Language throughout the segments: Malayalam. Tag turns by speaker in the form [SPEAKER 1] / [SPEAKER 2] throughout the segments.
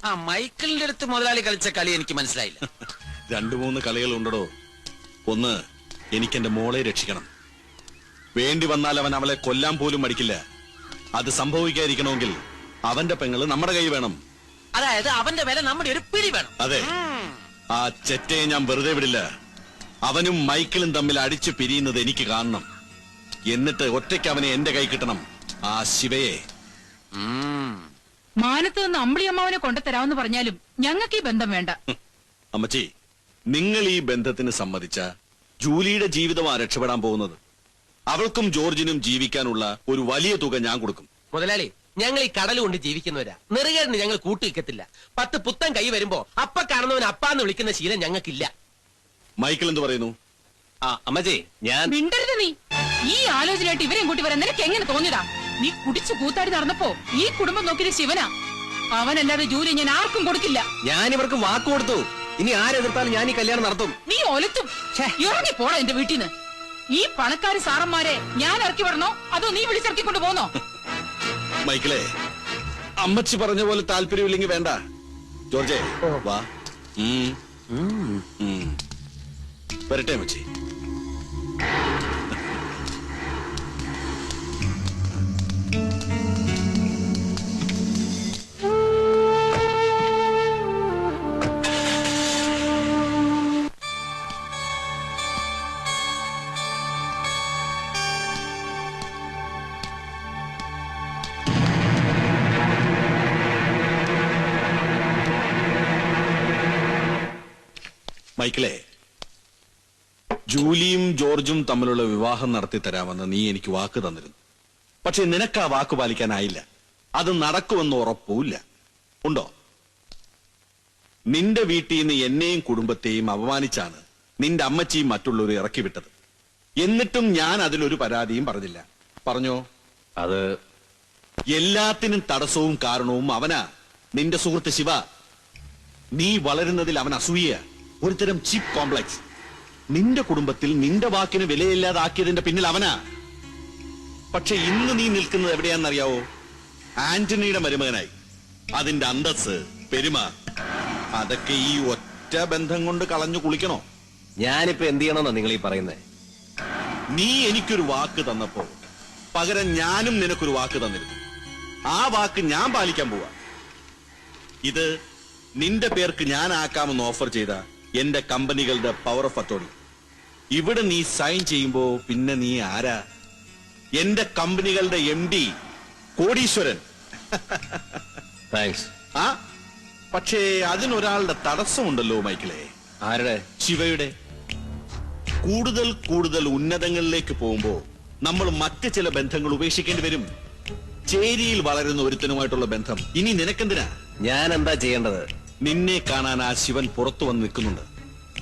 [SPEAKER 1] ആ മൈക്കിളിന്റെ അടുത്ത് മുതലാളി കളിച്ച കളി എനിക്ക് മനസ്സിലായില്ല.
[SPEAKER 2] 2-3 കളികൾ ഉണ്ടോ. ഒന്ന്, എനിക്കെന്റെ മോളെ രക്ഷിക്കണം. വേണ്ടി വന്നാൽ അവൻ അവളെ കൊല്ലാൻ പോലും മടിക്കില്ല. അത് സംഭവിക്കാതിരിക്കണമെങ്കിൽ അവന്റെ പെങ്ങള് നമ്മുടെ കൈ വേണം.
[SPEAKER 1] അതായത് അവന്റെ വില നമ്മുടെ ഒരു പിടി വേണം.
[SPEAKER 2] അതെ, ആ ചെറ്റയെ ഞാൻ വെറുതെ വിടില്ല. അവനും മൈക്കിളും തമ്മിൽ അടിച്ചു പിരിയുന്നത് എനിക്ക് കാണണം. എന്നിട്ട് ഒറ്റയ്ക്ക് അവനെ എന്റെ കൈ കിട്ടണം, ആ ശിവയെ.
[SPEAKER 3] മാനത്ത് നിന്ന് അമ്പിളിയമ്മാവനെ കൊണ്ടുതരാമെന്ന് പറഞ്ഞാലും ഞങ്ങൾക്ക് ഈ ബന്ധം വേണ്ട.
[SPEAKER 2] അമ്മച്ചി, നിങ്ങൾ ഈ ബന്ധത്തിന് സമ്മതിച്ച ജൂലിയുടെ ജീവിതമാ രക്ഷപ്പെടാൻ പോകുന്നത്. അവൾക്കും ജോർജിനും ജീവിക്കാനുള്ള ഒരു വലിയ തുക ഞാൻ കൊടുക്കും.
[SPEAKER 4] മുതലാളി, ഞങ്ങൾ ഈ കടൽ കൊണ്ട് ജീവിക്കുന്നവരാ. നെറുകേടിന് ഞങ്ങൾ കൂട്ടുവെക്കത്തില്ല. 10 പുത്തൻ കൈ വരുമ്പോ അപ്പ കാണുന്നവൻ അപ്പാന്ന് വിളിക്കുന്ന ശീലം ഞങ്ങൾക്കില്ല.
[SPEAKER 2] മൈക്കിൾ എന്ത് പറയുന്നു?
[SPEAKER 4] അമ്മജി, ഞാൻ
[SPEAKER 3] മിണ്ടരുത് നീ. ഈ ആലോചനയായിട്ട് ഇവരെയും കൂട്ടി വരാൻ നിനക്ക് എങ്ങനെ തോന്നിയതാ? നീ കുടിച്ചു കൂത്താടി നടന്നപ്പോ ഈ കുടുംബം നോക്കിയത് ശിവനാ. അവനല്ലാതെ ജൂലി ഞാൻ ആർക്കും കൊടുക്കില്ല.
[SPEAKER 4] ഞാൻ ഇവർക്ക് വാക്ക് കൊടുത്തു. ഇനി ആരെതിർത്താലും ഞാൻ ഈ കല്യാണം നടത്തും.
[SPEAKER 3] നീ ഒലത്തും. ഇറങ്ങി പോടാ എന്റെ വീട്ടിൽ നിന്ന്. ഈ പണക്കാര് സാറന്മാരെ ഞാൻ ഇറക്കി വിടണോ അതോ നീ വിളിച്ചിറക്കിക്കൊണ്ട് പോന്നോ?
[SPEAKER 2] മൈക്കിളെ, അമ്മച്ചി പറഞ്ഞ പോലെ താല്പര്യമില്ലെങ്കിൽ വേണ്ട. ജോർജെ വാ. വരട്ടെ അമ്മച്ചി. മൈക്കിളെ, ജൂലിയും ജോർജും തമ്മിലുള്ള വിവാഹം നടത്തി തരാമെന്ന് നീ എനിക്ക് വാക്ക് തന്നിരുന്നു. പക്ഷെ നിനക്ക് ആ വാക്ക് പാലിക്കാനായില്ല. അത് നടക്കുമെന്ന് ഉറപ്പുമില്ല. ഉണ്ടോ? നിന്റെ വീട്ടിൽ നിന്ന് എന്നെയും കുടുംബത്തെയും അപമാനിച്ചാണ് നിന്റെ അമ്മച്ചിയും മറ്റുള്ളവരും ഇറക്കി വിട്ടത്. എന്നിട്ടും ഞാൻ അതിലൊരു പരാതിയും പറഞ്ഞില്ല. പറഞ്ഞോ?
[SPEAKER 4] അത്
[SPEAKER 2] എല്ലാത്തിനും തടസ്സവും കാരണവും അവനാ, നിന്റെ സുഹൃത്ത് ശിവ. നീ വളരുന്നതിൽ അവൻ അസൂയ, ഒരുതരം ചീപ്പ് കോംപ്ലക്സ്. നിന്റെ കുടുംബത്തിൽ നിന്റെ വാക്കിന് വിലയില്ലാതാക്കിയതിന്റെ പിന്നിൽ അവനാ. പക്ഷെ ഇന്ന് നീ നിൽക്കുന്നത് എവിടെയാണെന്നറിയാവോ? ആന്റണിയുടെ മരുമകനായി. അതിന്റെ അന്തസ്, പെരുമ, അതൊക്കെ ഈ ഒറ്റ ബന്ധം കൊണ്ട് കളഞ്ഞു കുളിക്കണോ?
[SPEAKER 4] ഞാനിപ്പോ എന്ത് ചെയ്യണമെന്നാ നിങ്ങൾ ഈ പറയുന്നത്?
[SPEAKER 2] നീ എനിക്കൊരു വാക്ക് തന്നപ്പോ പകരം ഞാനും നിനക്കൊരു വാക്ക് തന്നിരുന്നു. ആ വാക്ക് ഞാൻ പാലിക്കാൻ പോവാ. ഇത് നിന്റെ പേർക്ക് ഞാൻ ആക്കാമെന്ന് ഓഫർ ചെയ്ത എന്റെ കമ്പനികളുടെ പവർ ഓഫ് അതോറിറ്റി. ഇവിടെ നീ സൈൻ ചെയ്യുമ്പോ പിന്നെ നീ ആരാ? എന്റെ കമ്പനികളുടെ MD, കോടീശ്വരൻ.
[SPEAKER 4] താങ്ക്സ്.
[SPEAKER 2] ആ പക്ഷേ അതിനൊരാളുടെ തടസ്സമുണ്ടല്ലോ മൈക്കിളെ.
[SPEAKER 4] ആരുടെ?
[SPEAKER 2] ശിവയുടെ. കൂടുതൽ കൂടുതൽ ഉന്നതങ്ങളിലേക്ക് പോകുമ്പോ നമ്മൾ മറ്റ് ചില ബന്ധങ്ങൾ ഉപേക്ഷിക്കേണ്ടി വരും. ചേരിയിൽ വളരുന്ന ഒരുത്തനുമായിട്ടുള്ള ബന്ധം ഇനി നിനക്കെന്തിനാ?
[SPEAKER 4] ഞാൻ എന്താ ചെയ്യേണ്ടത്?
[SPEAKER 2] നിന്നെ കാണാൻ ആ ശിവൻ പുറത്തു വന്ന് നിൽക്കുന്നുണ്ട്.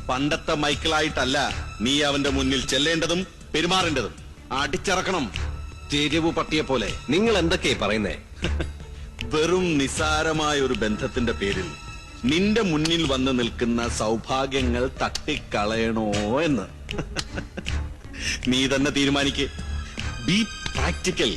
[SPEAKER 2] പണ്ടത്തെ മൈക്കിളായിട്ടല്ല നീ അവന്റെ മുന്നിൽ ചെല്ലേണ്ടതും പെരുമാറേണ്ടതും. അടിച്ചിറക്കണം, തെരുവു പട്ടിയെ പോലെ.
[SPEAKER 4] നിങ്ങൾ എന്തൊക്കെയാ പറയുന്നേ?
[SPEAKER 2] വെറും നിസാരമായ ഒരു ബന്ധത്തിന്റെ പേരിൽ നിന്റെ മുന്നിൽ വന്ന് നിൽക്കുന്ന സൗഭാഗ്യങ്ങൾ തട്ടിക്കളയണോ എന്ന് നീ തന്നെ തീരുമാനിക്ക്. B practical.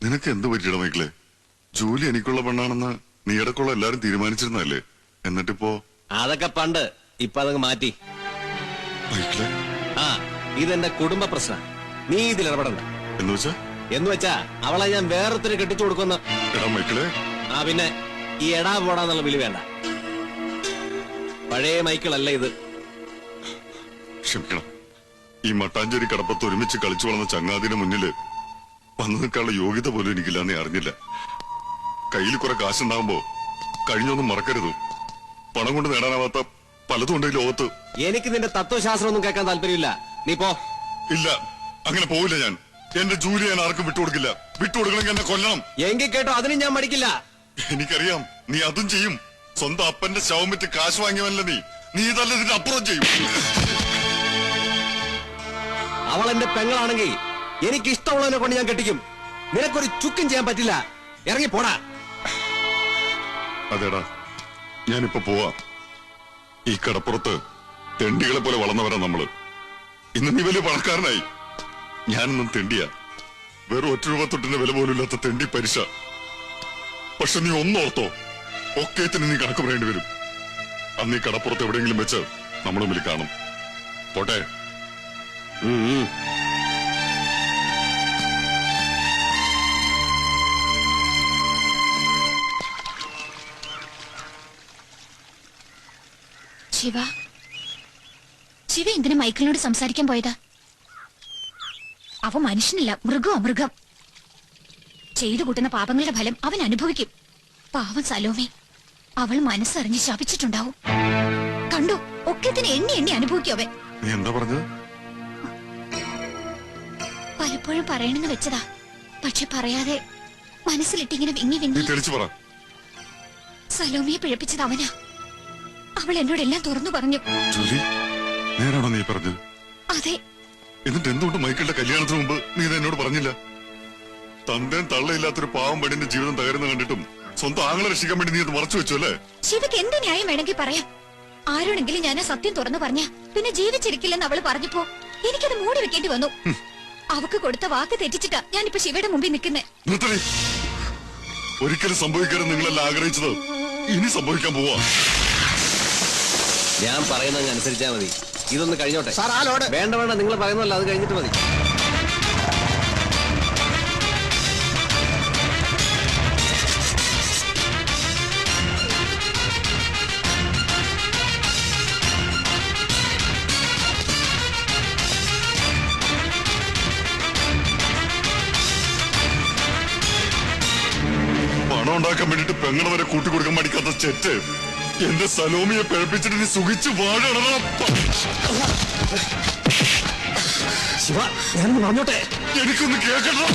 [SPEAKER 5] നിനക്ക് എന്ത് പറ്റിയിട മൈക്കിളെ? ജൂലി എനിക്കുള്ള പെണ്ണാണെന്ന് നീ ഇടക്കുള്ള എല്ലാരും തീരുമാനിച്ചിരുന്നല്ലേ? എന്നിട്ടിപ്പോ?
[SPEAKER 4] അതൊക്കെ പണ്ട്. ഇപ്പൊ അതങ്ങ് മാറ്റി.
[SPEAKER 5] മൈക്കിളെ,
[SPEAKER 4] ഇതെന്റെ കുടുംബ പ്രശ്നം. നീ ഇതിൽ ഇടപെടണ്ട. എന്ന് വെച്ചാ അവളെ ഞാൻ വേറൊരു കെട്ടിച്ചു കൊടുക്കുന്ന.
[SPEAKER 5] എടാ മൈക്കിളെ.
[SPEAKER 4] പിന്നെ ഈ എടാ പോടാന്നുള്ള വിളി വേണ്ട. പഴയ മൈക്കിളല്ല ഇത്.
[SPEAKER 5] ക്ഷമിക്കണം. ഈ മട്ടാഞ്ചേരി കടപ്പത്ത് ഒരുമിച്ച് കളിച്ചു വളർന്ന ചങ്ങാതിന്റെ മുന്നില് വന്നു നിൽക്കാനുള്ള യോഗ്യത പോലും എനിക്കില്ലാന്നേ അറിഞ്ഞില്ല. കയ്യിൽ കുറെ കാശുണ്ടാകുമ്പോ കഴിഞ്ഞൊന്നും മറക്കരുത്. പണം കൊണ്ട് നേടാനാവാത്ത പലതും ഉണ്ട് ഈ ലോകത്ത്.
[SPEAKER 4] എനിക്ക് നിന്റെ തത്വശാസ്ത്രം ഒന്നും കേൾക്കാൻ താല്പര്യമില്ല. നീ പോ.
[SPEAKER 5] ഇല്ല, അങ്ങനെ പോവില്ല ഞാൻ. എന്റെ ജൂലി ഞാൻ ആർക്കും വിട്ടുകൊടുക്കില്ല. വിട്ടുകൊടുക്കണമെങ്കിൽ എന്നെ കൊല്ലണം.
[SPEAKER 4] എങ്കിൽ കേട്ടോ, അതിനും ഞാൻ മടിക്കില്ല.
[SPEAKER 5] എനിക്കറിയാം നീ അതും ചെയ്യും. സ്വന്തം അപ്പന്റെ ശവം വിറ്റ് കാശ് വാങ്ങിയവനല്ല നീ. നീ ഇതല്ല ഇതിന്റെ അപ്പുറം ചെയ്യും.
[SPEAKER 4] അവൾ എന്റെ പെങ്ങളാണെങ്കിൽ എനിക്ക് ഇഷ്ടമുള്ളതിനെ കൊണ്ട് ഞാൻ കെട്ടിക്കും. നിനക്കൊരു ചുക്കും ചെയ്യാൻ പറ്റില്ല. ഇറങ്ങി പോടാ.
[SPEAKER 5] അതേടാ, ഞാനിപ്പോ പോവാ. ഈ കടപ്പുറത്ത് തെണ്ടികളെ പോലെ വളർന്നവരാ നമ്മള്. ഇന്ന് നീ വലിയ പണക്കാരനായി. ഞാനൊന്നും തെണ്ടിയ, വെറും 1 രൂപ തൊട്ടിന്റെ വില പോലും ഇല്ലാത്ത തെണ്ടി പരിശ. പക്ഷെ നീ ഒന്നോർത്തോ, ഒക്കേത്തിന് നീ കണക്ക് പറയേണ്ടി വരും. അന്ന് ഈ കടപ്പുറത്ത് എവിടെയെങ്കിലും വെച്ച് നമ്മൾ തമ്മിൽ കാണും. പോട്ടെ.
[SPEAKER 6] ശിവ, ശിവ എന്തിനാ മൈക്കിളിനോട് സംസാരിക്കാൻ പോയതാ? അവ മനുഷ്യനല്ല, മൃഗം. ചെയ്തു കൂട്ടുന്ന പാപങ്ങളുടെ ഫലം അവൻ അനുഭവിക്കും. പാവം സലോമി, അവൾ മനസ്സറിഞ്ഞ് ശപിച്ചിട്ടുണ്ടാവും. കണ്ടു, ഒക്കത്തിന് എണ്ണി അനുഭവിക്കും അവൻ.
[SPEAKER 5] നീ എന്താ പറഞ്ഞത്?
[SPEAKER 6] പലപ്പോഴും പറയണെന്ന് വെച്ചതാ, പക്ഷെ പറയാതെ മനസ്സിലിട്ടിങ്ങനെ വിങ്ങി
[SPEAKER 5] നീ
[SPEAKER 6] വിങ്ങി.
[SPEAKER 5] തെളിച്ചു പറ.
[SPEAKER 6] സലോമിയെ പിഴപ്പിച്ചത് അവനാ. അവൾ എന്നോടെല്ലാം തുറന്നു പറഞ്ഞു.
[SPEAKER 5] ജോലി, നേരാണോ നീ പറഞ്ഞത്?
[SPEAKER 6] അതെ.
[SPEAKER 5] എന്നിട്ട് എന്തുകൊണ്ട് മൈക്കിളുടെ കല്യാണത്തിന് മുമ്പ് നീ ഇത് എന്നോട് പറഞ്ഞില്ല? തന്തേം തള്ളയില്ലാത്തൊരു പാവം പെണ്ണിന്റെ ജീവിതം തകരുന്ന കണ്ടിട്ടും സ്വന്തം ആങ്ങളെ രക്ഷിക്കാൻ വേണ്ടി നീ അത് മറച്ചു വെച്ചു അല്ലേ?
[SPEAKER 6] ശിവക്ക് എന്ത് ന്യായം വേണമെങ്കിൽ പറയാം. ആരോടെങ്കിലും ഞാൻ ആ സത്യം തുറന്നു പറഞ്ഞ പിന്നെ ജീവിച്ചിരിക്കില്ലെന്ന് അവള് പറഞ്ഞപ്പോ എനിക്കത് മൂടി വെക്കേണ്ടി വന്നു. അവക്ക് കൊടുത്ത വാക്ക് തെറ്റിച്ചിട്ടാ ഞാനിപ്പോ ശിവയുടെ മുമ്പിൽ നിൽക്കുന്നേ.
[SPEAKER 5] നിർത്തണേ. ഒരിക്കലും സംഭവിക്കരുത് നിങ്ങളെല്ലാം ആഗ്രഹിച്ചത് ഇനി സംഭവിക്കാൻ പോവാ.
[SPEAKER 4] ഞാൻ പറയുന്നത് അനുസരിച്ചാ മതി. ഇതൊന്ന് കഴിഞ്ഞോട്ടെ. വേണ്ട നിങ്ങൾ പറയുന്നല്ല, അത് കഴിഞ്ഞിട്ട് മതി.
[SPEAKER 5] പണം ഉണ്ടാക്കാൻ വേണ്ടിട്ട് പെങ്ങളെ വരെ കൂട്ടിക്കൊടുക്കാൻ പഠിക്കാത്ത ചെറ്റ് എന്റെ സലോമിയെ പിഴപ്പിച്ചിട്ട് നീ സുഖിച്ച് വാഴണം.
[SPEAKER 4] ശിവ, ഞാനൊന്ന് പറഞ്ഞോട്ടെ.
[SPEAKER 5] എനിക്കൊന്ന് കേൾക്കണം.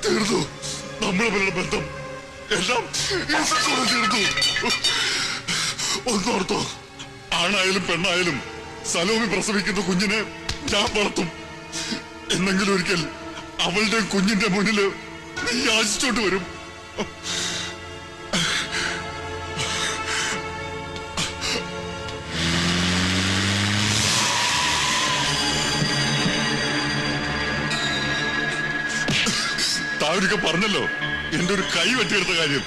[SPEAKER 5] തീർന്നു നമ്മളുടെ ബന്ധം. എല്ലാം തീർന്നു. ഒന്നോർത്തോ, ആണായാലും പെണ്ണായാലും സലോമി പ്രസവിക്കുന്ന കുഞ്ഞിനെ ഞാൻ വളർത്തും. എന്നെങ്കിലും ഒരിക്കൽ അവളുടെ കുഞ്ഞിന്റെ മുന്നില് നീ യാചിച്ചോട്ട് വരും. താവരിക്ക പറഞ്ഞല്ലോ എന്റെ ഒരു കൈ വെട്ടിയെടുത്ത കാര്യം.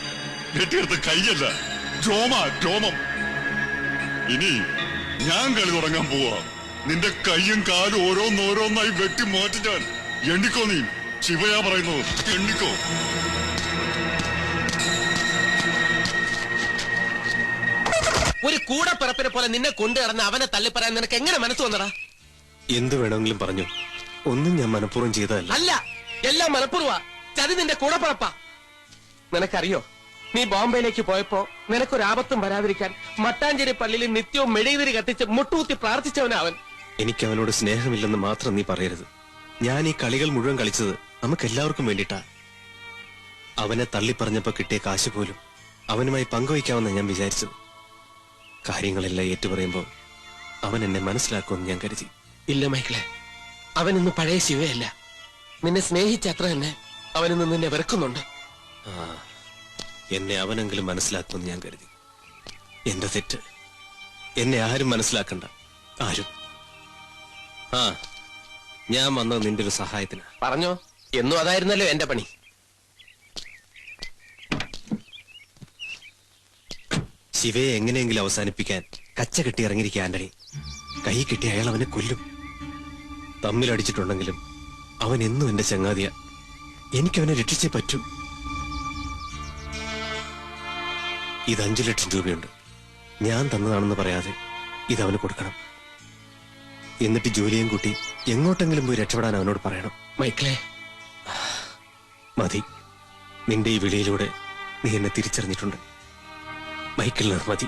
[SPEAKER 5] വെട്ടിയെടുത്ത കൈയല്ല, രോമം. ഇനി ഞാൻ കളി തുടങ്ങാൻ പോവാ. നിന്റെ കൈയും കാലും ഓരോന്നോരോന്നായി വെട്ടി മാറ്റിച്ചാൽ എണ്ണിക്കോ. നീ ശിവയാ പറയുന്നത്, എണ്ണിക്കോ.
[SPEAKER 4] ഒരു കൂടെ പിറപ്പിനെ പോലെ നിന്നെ കൊണ്ടു നടന്ന് അവനെ തള്ളിപ്പറയാൻ നിനക്ക് എങ്ങനെ മനസ്സ് വന്നടാ?
[SPEAKER 7] എന്ത് വേണമെങ്കിലും പറഞ്ഞു. ഒന്നും ഞാൻ മനഃപൂർവ്വം ചെയ്തതല്ല.
[SPEAKER 4] അല്ല, എല്ലാം മനഃപൂർവ്വ. ചതി നിന്റെ കൂടെ പിറപ്പാ. നിനക്കറിയോ, നീ ബോംബെയിലേക്ക് പോയപ്പോ നിനക്കൊരാപത്തും വരാതിരിക്കാൻ മട്ടാഞ്ചേരി പള്ളിയിൽ നിത്യവും മെഴുകുതിരി കത്തിച്ച് മുട്ടുകുത്തി പ്രാർത്ഥിച്ചവനാ അവൻ.
[SPEAKER 7] എനിക്ക് അവനോട് സ്നേഹമില്ലെന്ന് മാത്രം നീ പറയരുത്. ഞാൻ ഈ കളികൾ മുഴുവൻ കളിച്ചത് നമുക്കെല്ലാവർക്കും വേണ്ടിയിട്ടാ. അവനെ തള്ളിപ്പറഞ്ഞപ്പോ കിട്ടിയ കാശ് പോലും അവനുമായി പങ്കുവയ്ക്കാമെന്ന് ഞാൻ വിചാരിച്ചത്. കാര്യങ്ങളെല്ലാം ഏറ്റുപറയുമ്പോ അവൻ എന്നെ മനസ്സിലാക്കുമെന്ന് ഞാൻ കരുതി.
[SPEAKER 4] ഇല്ല മൈക്കിളെ, അവൻ ഇന്ന് പഴയ ശിവയല്ല. നിന്നെ സ്നേഹിച്ച അത്ര തന്നെ അവനിന്ന് നിന്നെ വെറുക്കുന്നുണ്ട്.
[SPEAKER 7] എന്നെ അവനെങ്കിലും മനസ്സിലാക്കുമെന്ന് ഞാൻ കരുതി. എന്റെ തെറ്റ്. എന്നെ ആരും മനസ്സിലാക്കണ്ട, ആരും. ഞാൻ വന്നത് നിന്റെ ഒരു സഹായത്തിന്.
[SPEAKER 4] പറഞ്ഞോ, എന്നും അതായിരുന്നല്ലോ എന്റെ പണി.
[SPEAKER 7] ശിവയെ എങ്ങനെയെങ്കിലും അവസാനിപ്പിക്കാൻ കച്ച കെട്ടി ഇറങ്ങിയിരിക്കുക ആന്റണി. കൈ കിട്ടി അയാൾ അവനെ കൊല്ലും. തമ്മിലടിച്ചിട്ടുണ്ടെങ്കിലും അവൻ എന്നും എന്റെ ചങ്ങാതിയാ. എനിക്കവനെ രക്ഷിച്ചേ പറ്റൂ. ഇത് 5 ലക്ഷം രൂപയുണ്ട്. ഞാൻ തന്നതാണെന്ന് പറയാതെ ഇതവന് കൊടുക്കണം. എന്നിട്ട് ജോലിയും കൂട്ടി എങ്ങോട്ടെങ്കിലും പോയി രക്ഷപ്പെടാൻ അവനോട് പറയണം.
[SPEAKER 4] മൈക്കിളെ,
[SPEAKER 7] മതി. നിന്റെ ഈ വിളിയിലൂടെ നീ എന്നെ തിരിച്ചറിഞ്ഞിട്ടുണ്ട്. മൈക്കിളിന് മതി.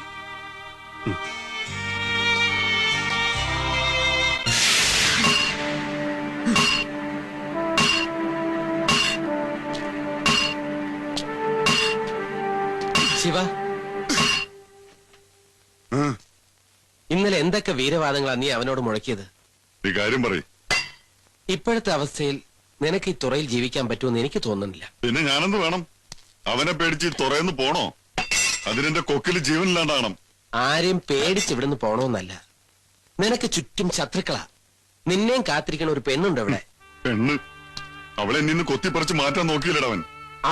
[SPEAKER 4] ശിവ, ഇന്നലെ എന്തൊക്കെ വീരവാദങ്ങളാ നീ അവനോട് മുഴക്കിയത്?
[SPEAKER 5] നീ കാര്യം പറയ്.
[SPEAKER 4] ഇപ്പോഴത്തെ അവസ്ഥയിൽ നിനക്ക് ഈ തുറയിൽ ജീവിക്കാൻ പറ്റുമെന്ന് എനിക്ക് തോന്നുന്നില്ല.
[SPEAKER 5] പിന്നെ ഞാനെന്ത് വേണം? അവനെ പേടിച്ച് തുറയെന്ന് പോണോ? അതിനെന്റെ കൊക്കിൽ ജീവനില്ലാണ്ടാണ്.
[SPEAKER 4] ആരെയും പേടിച്ച് ഇവിടുന്ന് പോണോന്നല്ല. നിനക്ക് ചുറ്റും ശത്രുക്കളാ. നിന്നെയും കാത്തിരിക്കണ ഒരു പെണ്ണുണ്ട് ഇവിടെ.
[SPEAKER 5] പെണ്ണ്? അവളെ നിന്ന് കൊത്തിപ്പറിച്ച് മാറ്റാൻ നോക്കിയില്ലടവൻ.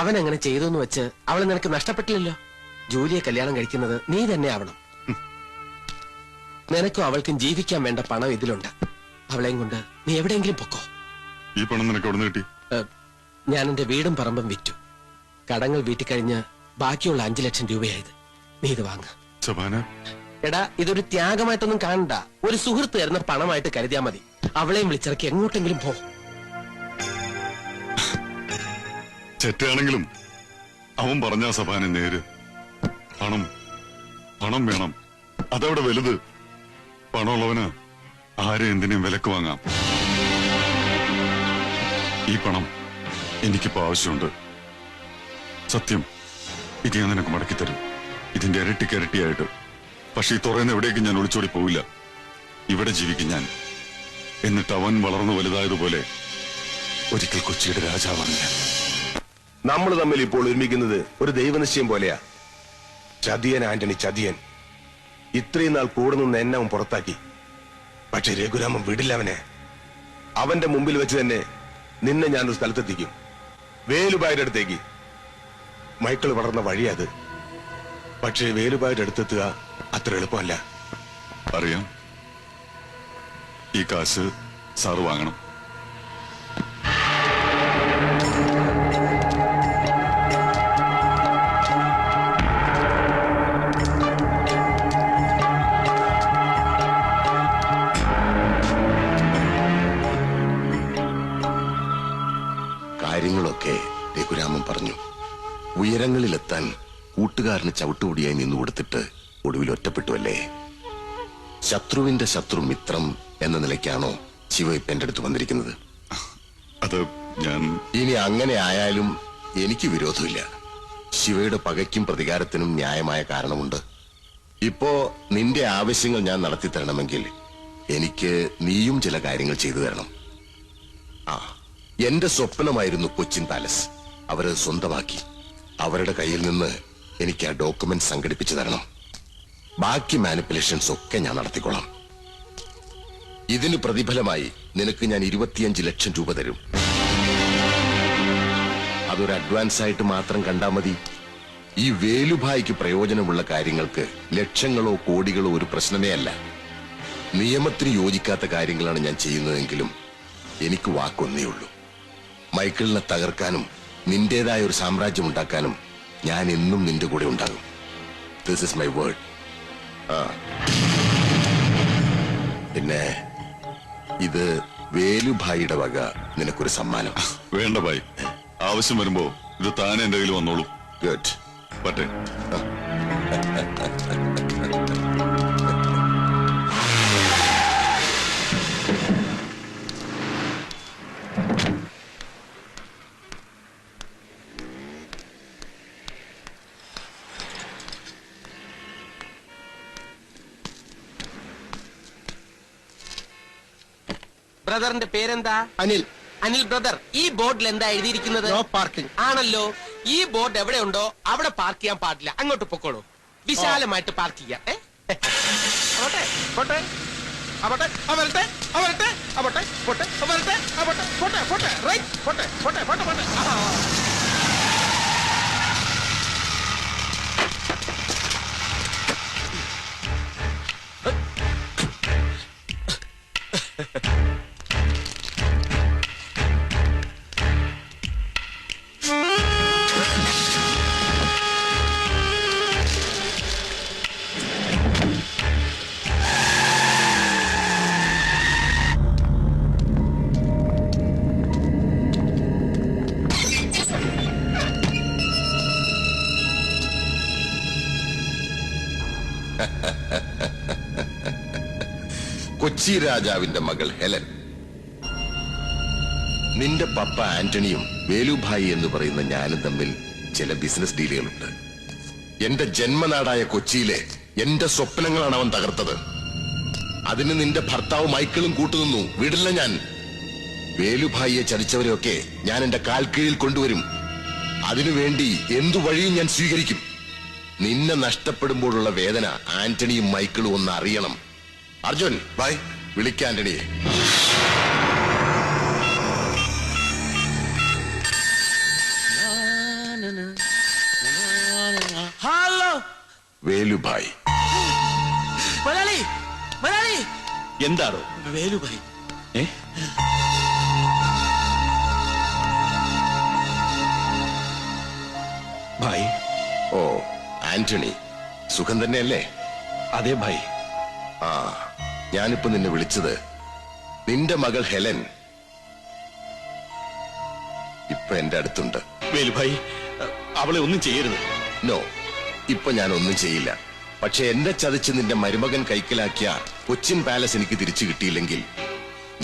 [SPEAKER 4] അവൻ അങ്ങനെ ചെയ്തെന്ന് വെച്ച് അവളെ നിനക്ക് നഷ്ടപ്പെട്ടില്ലല്ലോ. ജൂലിയെ കല്യാണം കഴിക്കുന്നത് നീ തന്നെ ആവണം. നിനക്കും അവൾക്കും ജീവിക്കാൻ വേണ്ട പണം ഇതിലുണ്ട്. അവളെയും കൊണ്ട് നീ എവിടെയെങ്കിലും പൊക്കോ.
[SPEAKER 5] ഈ പണം നിനക്ക് എവിടെ നിന്ന് കിട്ടി?
[SPEAKER 4] ഞാൻ എന്റെ വീടും പറമ്പും വിറ്റു. കടങ്ങൾ വീട്ടിക്കഴിഞ്ഞ് ബാക്കിയുള്ള 5 ലക്ഷം രൂപയായത്. നീ ഇത് വാങ്ങ. എടാ, ഇതൊരു ത്യാഗമായിട്ടൊന്നും കാണണ്ട. ഒരു സുഹൃത്ത് തരുന്ന പണമായിട്ട് കരുതിയാ മതി. അവളെയും വിളിച്ചിറക്കി എങ്ങോട്ടെങ്കിലും പോ.
[SPEAKER 5] ചെറ്റാണെങ്കിലും അവൻ പറഞ്ഞ സഭാനെ നേര്. പണം പണം വേണം. അതവിടെ വലുത്. പണമുള്ളവന് ആരെ എന്തിനേം വിലക്ക് വാങ്ങാം. ഈ പണം എനിക്കിപ്പോ ആവശ്യമുണ്ട്. സത്യം, ഇത് ഞാൻ നിനക്ക് മടക്കിത്തരും. ഇതിന്റെ ഇരട്ടിക്കരട്ടിയായിട്ട്. പക്ഷെ ഈ തുറന്ന് എവിടേക്ക് ഞാൻ ഒളിച്ചോടി പോവില്ല. ഇവിടെ ജീവിക്കും ഞാൻ. എന്നിട്ട് അവൻ വളർന്നു വലുതായതുപോലെ ഒരിക്കൽ കൊച്ചിയുടെ രാജാവാണ് ഞാൻ.
[SPEAKER 8] നമ്മൾ തമ്മിൽ ഇപ്പോൾ ഒരുമിക്കുന്നത് ഒരു ദൈവനിശ്ചയം പോലെയാ. ചതിയൻ ആന്റണി, ചതിയൻ. ഇത്രയും നാൾ കൂടെ നിന്ന് എന്നെ അവൻ പുറത്താക്കി. പക്ഷെ രഘുരാമൻ വിടില്ല അവനെ. അവന്റെ മുമ്പിൽ വെച്ച് തന്നെ നിന്നെ ഞാനൊരു സ്ഥലത്തെത്തിക്കും. വേലുബായുടെ അടുത്തേക്ക്. മൈക്കിൾ വളർന്ന വഴിയത്. പക്ഷേ വേലുബായുടെ അടുത്തെത്തുക അത്ര എളുപ്പമല്ല.
[SPEAKER 5] അറിയാം. ഈ കാശ് സാറ് വാങ്ങണം.
[SPEAKER 8] കാര്യങ്ങളൊക്കെ രഘുരാമൻ പറഞ്ഞു. ഉയരങ്ങളിലെത്താൻ കൂട്ടുകാരന് ചവിട്ടുപൊടിയായി നിന്നു കൊടുത്തിട്ട് ഒടുവിൽ ഒറ്റപ്പെട്ടുവല്ലേ. ശത്രുവിന്റെ ശത്രു മിത്രം എന്ന നിലയ്ക്കാണോ ശിവ ഇപ്പൊ എന്റെ അടുത്ത് വന്നിരിക്കുന്നത്?
[SPEAKER 5] അത് ഞാൻ...
[SPEAKER 8] ഇനി അങ്ങനെ ആയാലും എനിക്ക് വിരോധമില്ല. ശിവയുടെ പകയ്ക്കും പ്രതികാരത്തിനും ന്യായമായ കാരണമുണ്ട്. ഇപ്പോ നിന്റെ ആവശ്യങ്ങൾ ഞാൻ നടത്തി തരണമെങ്കിൽ എനിക്ക് നീയും ചില കാര്യങ്ങൾ ചെയ്തു തരണം. എന്റെ സ്വപ്നമായിരുന്നു കൊച്ചിൻ പാലസ്. അവര് സ്വന്തമാക്കി. അവരുടെ കയ്യിൽ നിന്ന് എനിക്ക് ആ ഡോക്യുമെന്റ് സംഘടിപ്പിച്ചു തരണം. ബാക്കി മാനിപ്പുലേഷൻസ് ഒക്കെ ഞാൻ നടത്തിക്കൊള്ളാം. ഇതിന് പ്രതിഫലമായി നിനക്ക് ഞാൻ 25 ലക്ഷം രൂപ തരും. അതൊരു അഡ്വാൻസ് ആയിട്ട് മാത്രം കണ്ടാൽ മതി. ഈ വേലുഭായിക്ക് പ്രയോജനമുള്ള കാര്യങ്ങൾക്ക് ലക്ഷങ്ങളോ കോടികളോ ഒരു പ്രശ്നമേ അല്ല. നിയമത്തിന് യോജിക്കാത്ത കാര്യങ്ങളാണ് ഞാൻ ചെയ്യുന്നതെങ്കിലും എനിക്ക് വാക്കൊന്നേ ഉള്ളൂ. മൈക്കിളിനെ തകർക്കാനും നിന്റേതായ ഒരു സാമ്രാജ്യം ഉണ്ടാക്കാനും ഞാൻ എന്നും നിന്റെ കൂടെ ഉണ്ടാകും. This is my word. പിന്നെ ഇത് വേലുഭായിയുടെ വക നിനക്കൊരു സമ്മാനം.
[SPEAKER 5] വേണ്ട ഭായി, ആവശ്യം വരുമ്പോ ഇത് താനെ എന്റെ കയ്യിൽ വന്നോളൂ.
[SPEAKER 8] ഗുഡ്.
[SPEAKER 5] പറ്റേ.
[SPEAKER 4] ബ്രദറിന്റെ പേരെന്താ?
[SPEAKER 7] അനിൽ.
[SPEAKER 4] അനിൽ ബ്രദർ, ഈ ബോർഡിൽ എന്താ എഴുതിയിരിക്കുന്നത്?
[SPEAKER 7] No parking.
[SPEAKER 4] ആണല്ലോ. ഈ ബോർഡ് എവിടെയുണ്ടോ അവിടെ പാർക്ക് ചെയ്യാൻ പാടില്ല. അങ്ങോട്ട് പൊക്കോളൂ. വിശാലമായിട്ട് പാർക്ക് ചെയ്യാം. പോട്ടെ പോട്ടെ അവട്ടെ അവരട്ടെ അവരട്ടെ അവട്ടെ പോട്ടെ അവരട്ടെ അവട്ടെ പോട്ടെ പോട്ടെ റൈറ്റ് പോട്ടെ പോട്ടെ പോട്ടെ പോട്ടെ.
[SPEAKER 8] കൊച്ചി രാജാവിന്റെ മകൾ ഹെലൻ. നിന്റെ പപ്പ ആന്റണിയും വേലുഭായി എന്ന് പറയുന്ന ഞാനും തമ്മിൽ ചില ബിസിനസ് ഡീലുകളുണ്ട്. എന്റെ ജന്മനാടായ കൊച്ചിയിലെ എന്റെ സ്വപ്നങ്ങളാണ് അവൻ തകർത്തത്. അതിന് നിന്റെ ഭർത്താവ് മൈക്കിളും കൂട്ടുനിന്നു. വിടില്ല ഞാൻ. വേലുഭായിയെ ചതിച്ചവരെയൊക്കെ ഞാൻ എന്റെ കാൽക്കീഴിൽ കൊണ്ടുവരും. അതിനുവേണ്ടി എന്തു വഴിയും ഞാൻ സ്വീകരിക്കും. നിന്നെ നഷ്ടപ്പെടുമ്പോഴുള്ള വേദന ആന്റണിയും മൈക്കിളും ഒന്ന് അറിയണം. അർജുൻ ബൈ, വിളിക്ക ആന്റണിയെ.
[SPEAKER 1] ഹലോ
[SPEAKER 8] വേലുഭായ്.
[SPEAKER 1] മലയാളി മലയാളി.
[SPEAKER 2] എന്താണോ?
[SPEAKER 1] വേലുഭായി.
[SPEAKER 2] ഭായ്.
[SPEAKER 8] ഓ ആന്റണി, സുഖം തന്നെയല്ലേ?
[SPEAKER 2] അതെ ഭായ്.
[SPEAKER 8] ആ, ഞാനിപ്പോ നിന്നെ വിളിച്ചത് നിന്റെ മകൾ ഹെലൻ ഇപ്പൊ എന്റെ അടുത്തുണ്ട്.
[SPEAKER 2] വേലുഭായ്, അവളെ ഒന്നും ചെയ്യരുത്.
[SPEAKER 8] നോ, ഇപ്പൊ ഞാൻ ഒന്നും ചെയ്യില്ല. പക്ഷെ എന്നെ ചതിച്ച് നിന്റെ മരുമകൻ കൈക്കലാക്കിയ കൊച്ചിൻ പാലസ് എനിക്ക് തിരിച്ചു കിട്ടിയില്ലെങ്കിൽ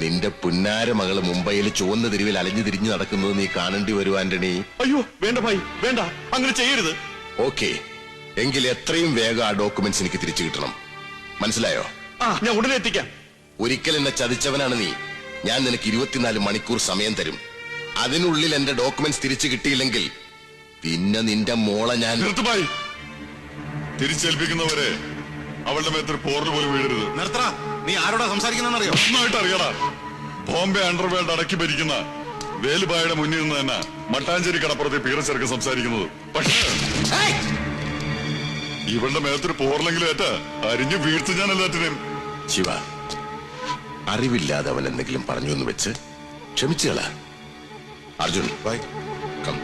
[SPEAKER 8] നിന്റെ പുന്നാര മകള് മുംബൈയിൽ ചുവന്ന തെരുവിൽ അലഞ്ഞു തിരിഞ്ഞു നടക്കുന്നത് നീ കാണേണ്ടി വരൂ ആന്റണി.
[SPEAKER 2] അയ്യോ വേണ്ട ഭായ്, വേണ്ട, അങ്ങനെ ചെയ്യരുത്.
[SPEAKER 8] ഓക്കെ, എങ്കിൽ എത്രയും വേഗം ആ ഡോക്യുമെന്റ്സ് എനിക്ക് തിരിച്ചു കിട്ടണം. മനസ്സിലായോ?
[SPEAKER 2] ഞാൻ ഉടനെ എത്തിക്കാം.
[SPEAKER 8] ഒരിക്കൽ എന്നെ ചതിച്ചവനാണ് നീ. ഞാൻ നിനക്ക് 24 മണിക്കൂർ സമയം തരും. അതിനുള്ളിൽ എന്റെ ഡോക്യുമെന്റ്സ് തിരിച്ചു കിട്ടിയില്ലെങ്കിൽ പിന്നെ നിന്റെ മോളെ ഞാൻ
[SPEAKER 5] നിർത്തുമായി. തിരിച്ചേൽപ്പിക്കുന്നവരെ അവളുടെ മേത്തൊരു പോറൽ പോലും വീഴരുത്.
[SPEAKER 2] നിർത്തറ, നീ ആരോടാ സംസാരിക്കുന്നറിയോ?
[SPEAKER 5] നന്നായിട്ട് അറിയടാ. ബോംബെ അണ്ടർവേൾഡ് അടക്കി ഭരിക്കുന്ന വേലുഭായിയുടെ മുന്നിൽ നിന്ന് തന്നെ മട്ടാഞ്ചേരി കടപ്പുറത്തെ പീറച്ചെറുക്ക് സംസാരിക്കുന്നത്. പക്ഷേ ഇവളുടെ മേത്തൊരു പോറലെങ്കിലും ഏറ്റ അരിഞ്ഞു വീഴ്ത്തു ഞാൻ എല്ലാത്തിനും.
[SPEAKER 8] ശിവ, അറിവില്ലാതെ അവൻ എന്തെങ്കിലും പറഞ്ഞു എന്ന് വെച്ച് ക്ഷമിച്ചുകള. Arjun by, come.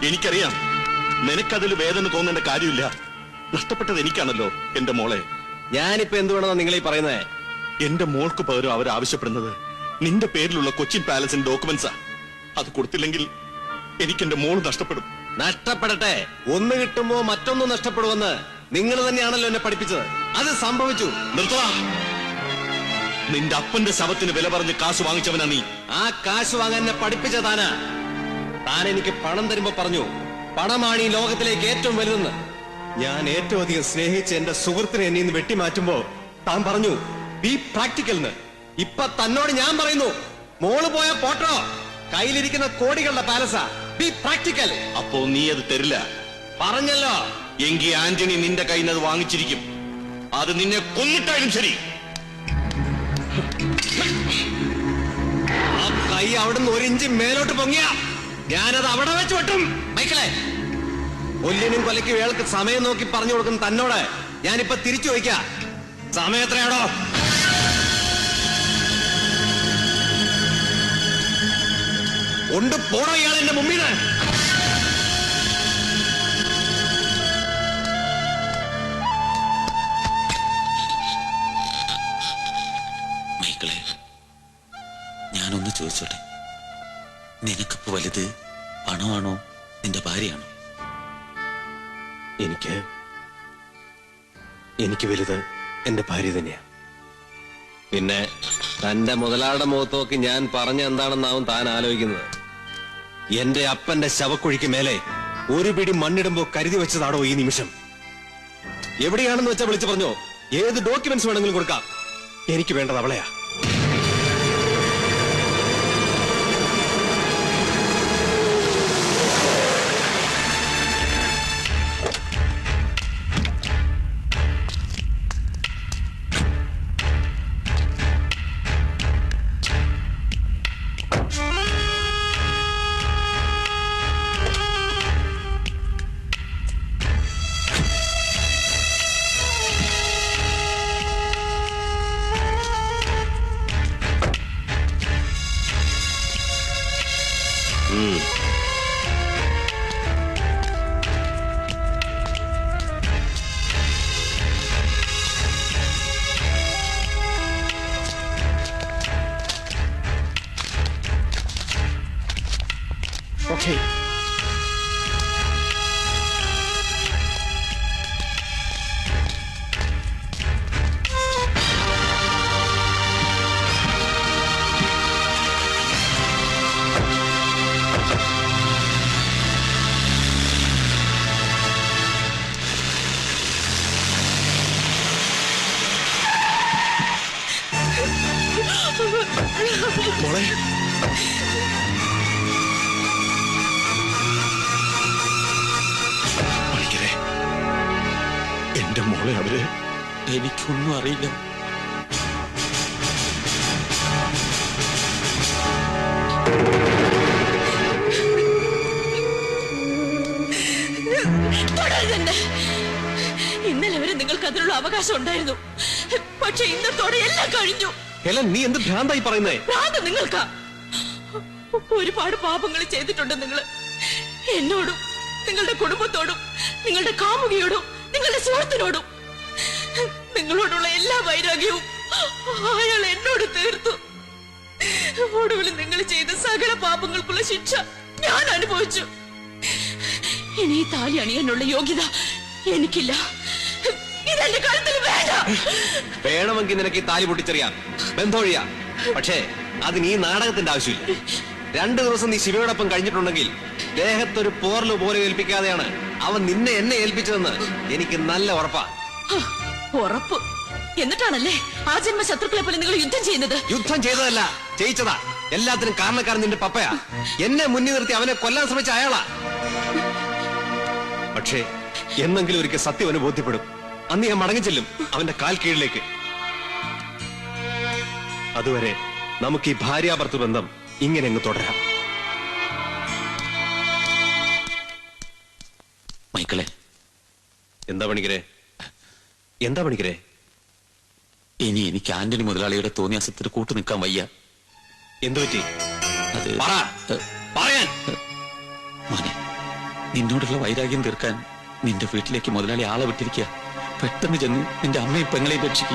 [SPEAKER 2] എനിക്കറിയാം, നിനക്കതിൽ വേദന തോന്നേണ്ട കാര്യമില്ല. നഷ്ടപ്പെട്ടത് എനിക്കാണല്ലോ എന്റെ മോളെ.
[SPEAKER 7] ഞാനിപ്പോ എന്ത് വേണമെന്നാ നിങ്ങളീ പറയുന്നേ?
[SPEAKER 2] എന്റെ മോൾക്ക് പകരം അവർ ആവശ്യപ്പെടുന്നത് നിന്റെ പേരിലുള്ള കൊച്ചിൻ പാലസിന്റെ ഡോക്യുമെന്റ്സാ. അത് കൊടുത്തില്ലെങ്കിൽ എനിക്ക് എന്റെ മോള് നഷ്ടപ്പെടും.
[SPEAKER 7] നഷ്ടപ്പെടട്ടെ. ഒന്ന് കിട്ടുമ്പോ മറ്റൊന്ന് നഷ്ടപ്പെടുമെന്ന് നിങ്ങൾ തന്നെയാണല്ലോ എന്നെ പഠിപ്പിച്ചത്. അത് സംഭവിച്ചു.
[SPEAKER 2] നിർത്തടാ. നിന്റെ അപ്പന്റെ ശവത്തിന് വില പറഞ്ഞ് കാശ് വാങ്ങിച്ചവനാ നീ.
[SPEAKER 7] ആ കാശ് വാങ്ങാൻ എന്നെ പഠിപ്പിച്ച താനാ. താൻ എനിക്ക് പണം തരുമ്പോ പറഞ്ഞു, പണമാണ് ഈ ലോകത്തിലേക്ക് ഏറ്റവും വലുതെന്ന്. ഞാൻ ഏറ്റവും അധികം സ്നേഹിച്ച എന്റെ സുഹൃത്തിനെ എന്നെ ഇന്ന് വെട്ടിമാറ്റുമ്പോ താൻ പറഞ്ഞു ബി പ്രാക്ടിക്കൽ എന്ന്. ഇപ്പൊ തന്നോട് ഞാൻ പറയുന്നു, മോള് പോയ പോട്ടോ, കയ്യിലിരിക്കുന്ന കോടികളുടെ പാലസാ. B practical.
[SPEAKER 2] അപ്പോ നീ അത് തരില്ല
[SPEAKER 7] പറഞ്ഞല്ലോ.
[SPEAKER 2] എങ്കിൽ ആന്റണി നിന്റെ കയ്യിൽ നിന്ന് അത് വാങ്ങിച്ചിരിക്കും. അത് നിന്നെ കൊന്നിട്ടായാലും ശരി.
[SPEAKER 7] ആ കൈ അവിടുന്ന് 1 ഇഞ്ച് മേലോട്ട് പൊങ്ങിയ ഞാനത് അവിടെ വെച്ച് വെട്ടും.
[SPEAKER 1] മൈക്കിളെ,
[SPEAKER 7] കൊല്ലിനും കൊലയ്ക്കും ഇയാൾക്ക് സമയം നോക്കി പറഞ്ഞു കൊടുക്കുന്ന തന്നോട് ഞാനിപ്പൊ തിരിച്ചു ചോദിക്കാം, സമയം എത്രയാണോ? കൊണ്ട് പോണോ ഇയാൾ എന്റെ മുമ്പിൽ?
[SPEAKER 1] മൈക്കിളെ, ഞാനൊന്ന് ചോദിച്ചോട്ടെ, നിനക്കിപ്പോ വലുത് പണമാണോ നിന്റെ ഭാര്യയാണോ?
[SPEAKER 7] എനിക്ക് വലുത് എന്റെ ഭാര്യ തന്നെയാ. പിന്നെ തന്റെ മുതലാളുടെ മുഖത്ത് നോക്കി ഞാൻ പറഞ്ഞ എന്താണെന്നാവും താൻ ആലോചിക്കുന്നത്. എന്റെ അപ്പന്റെ ശവക്കുഴിക്ക് മേലെ ഒരു പിടി മണ്ണിടുമ്പോ കരുതി വെച്ചതാണോ ഈ നിമിഷം? എവിടെയാണെന്ന് വെച്ചാൽ വിളിച്ചു പറഞ്ഞോ, ഏത് ഡോക്യുമെന്റ്സ് വേണമെങ്കിലും കൊടുക്കാം. എനിക്ക് വേണ്ടത് അവളെയാ.
[SPEAKER 4] Okay.
[SPEAKER 2] മോളെ പണിക്കരെ, എന്റെ മോളെ അവര്
[SPEAKER 1] എനിക്കൊന്നും അറിയില്ല.
[SPEAKER 3] ഇന്നലെ വരെ നിങ്ങൾക്ക് അതിനുള്ള അവകാശം ഉണ്ടായിരുന്നു. പക്ഷെ ഇന്നത്തോടെ എല്ലാം കഴിഞ്ഞു.
[SPEAKER 7] ഹെലൻ, നീ എന്ത് ഭ്രാന്തായി പറയുന്നേ?
[SPEAKER 3] ഭ്രാന്ത് നിങ്ങൾക്കാ. ഒരുപാട് പാപങ്ങൾ ചെയ്തിട്ടുണ്ട് നിങ്ങൾ. എന്നോടും നിങ്ങളുടെ കുടുംബത്തോടും നിങ്ങളുടെ കാമുകിയോടും നിങ്ങളുടെ സുഹൃത്തിനോടും. നിങ്ങളോടുള്ള എല്ലാ വൈരാഗ്യവും അയാൾ എന്നോട് തീർത്തു. ഒടുവിൽ നിങ്ങൾ ചെയ്ത സകല പാപങ്ങൾക്കുള്ള ശിക്ഷ ഞാൻ അനുഭവിച്ചു. ഇനി ഈ താലി അണിയാനുള്ള യോഗ്യത എനിക്കില്ല. ഇതെന്റെ കഴുത്തിൽ വേണ്ട.
[SPEAKER 7] വേണമെങ്കിൽ നിനക്ക് ഈ താലി പൊട്ടിച്ചെറിയാം, ബന്ധമൊഴിയാ. പക്ഷേ അതിന് ഈ നാടകത്തിന്റെ ആവശ്യമില്ല. 2 ദിവസം നീ ശിവയോടൊപ്പം കഴിഞ്ഞിട്ടുണ്ടെങ്കിൽ ദേഹത്തൊരു പോർല് പോലെ ഏൽപ്പിക്കാതെയാണ് അവൻ നിന്നെ എന്നെ ഏൽപ്പിച്ചതെന്ന് എനിക്ക് നല്ല ഉറപ്പാ.
[SPEAKER 3] ഉറപ്പ് എന്നിട്ടാണല്ലേ ആ ജന്മ ശത്രുക്കളെ പോലെ നിങ്ങൾ യുദ്ധം ചെയ്യുന്നത്?
[SPEAKER 7] യുദ്ധം ചെയ്തതല്ല, ജയിച്ചതാ. എല്ലാത്തിനും കാരണക്കാരൻ നിന്റെ പപ്പയാ. എന്നെ മുന്നിൽ നിർത്തി അവനെ കൊല്ലാൻ ശ്രമിച്ച അയാളാ. പക്ഷേ എന്നെങ്കിലും ഒരിക്കൽ സത്യം അവന് ബോധ്യപ്പെടും. അന്ന് ഞാൻ മടങ്ങിച്ചെല്ലും അവന്റെ കാൽ കീഴിലേക്ക്. അതുവരെ നമുക്ക് ഈ ഭാര്യാഭർത്തൃ ബന്ധം ഇങ്ങനെ അങ്ങ് തുടരാം.
[SPEAKER 1] മൈക്കിളെ,
[SPEAKER 7] എന്താ പണിക്കരെ? എന്താ പണിക്കരെ?
[SPEAKER 1] ഇനി എനിക്ക് ആന്റണി മുതലാളിയുടെ തോന്നിയാസത്തിന് കൂട്ടു നിൽക്കാൻ വയ്യ.
[SPEAKER 7] എന്തു പറ്റി?
[SPEAKER 1] അത്
[SPEAKER 7] പറയാൻ
[SPEAKER 1] മോനെ, നിന്നോടുള്ള വൈരാഗ്യം തീർക്കാൻ നിന്റെ വീട്ടിലേക്ക് മുതലാളി ആളെ വിട്ടിരിക്കുക. പെട്ടെന്ന് ചെന്ന് നിന്റെ അമ്മയും പെങ്ങളെയും രക്ഷിക്കും.